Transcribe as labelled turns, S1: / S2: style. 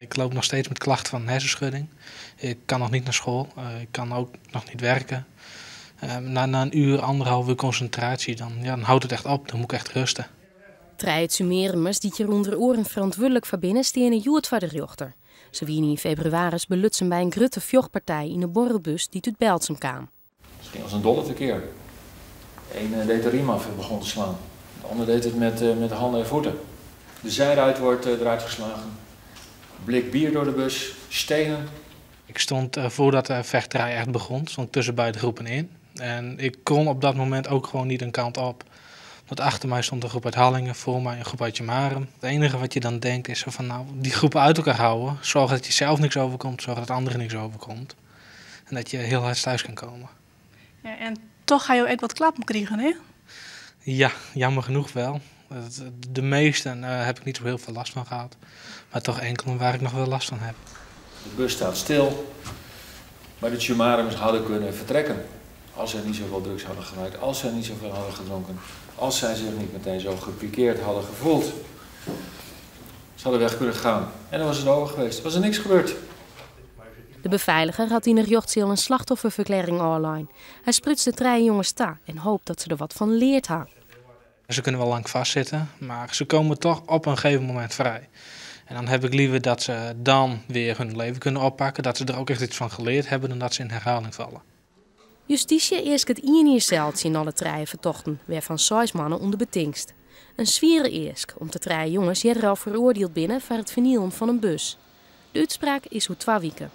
S1: Ik loop nog steeds met klachten van een hersenschudding. Ik kan nog niet naar school, ik kan ook nog niet werken. Na een uur, 1,5 uur concentratie, dan houdt het echt op. Dan moet ik echt rusten.
S2: Drie Sumeremers die je onder oren verantwoordelijk van binnen stenen joert voor de jochter. Ze wienen in februari belutsen bij een grutte vjochtpartij in een borrelbus die uit Belsum kwam.
S3: Het ging als een dolle verkeer. Eén deed de riem af en begon te slaan. De ander deed het met de handen en voeten. De zijruit wordt eruit geslagen. Blik bier door de bus, stenen.
S1: Ik stond voordat de vechtterij echt begon, stond tussen beide groepen in. En ik kon op dat moment ook gewoon niet een kant op. Want achter mij stond een groep uit Hallingen, voor mij een groep uit Jemarem. Het enige wat je dan denkt is van nou, die groepen uit elkaar houden. Zorg dat je zelf niks overkomt, zorg dat anderen niks overkomt. En dat je heel hard thuis kan komen.
S4: Ja, en toch ga je ook wat klappen krijgen, hè?
S1: Ja, jammer genoeg wel. De meesten heb ik niet zo heel veel last van gehad. Maar toch enkele waar ik nog wel last van heb.
S3: De bus staat stil. Maar de Jemaremers hadden kunnen vertrekken. Als zij niet zoveel drugs hadden gebruikt, als zij niet zoveel hadden gedronken. Als zij zich niet meteen zo gepikeerd hadden gevoeld. Ze hadden weg kunnen gaan. En dan was het over geweest. Was er niks gebeurd.
S2: De beveiliger had in de jochtziel een slachtofferverklaring online. Hij sprutste 3 jongens ta en hoopt dat ze er wat van leerd hebben.
S1: Ze kunnen wel lang vastzitten, maar ze komen toch op een gegeven moment vrij. En dan heb ik liever dat ze dan weer hun leven kunnen oppakken. Dat ze er ook echt iets van geleerd hebben dan dat ze in herhaling vallen.
S2: Justitie eerst het ienierszeltje in alle 3 vertochten, waarvan 6 mannen onder betingst. Een zwiere eerst, om de 3 jongens jeder al veroordeeld binnen voor het vernielen van een bus. De uitspraak is hoe 2 weken.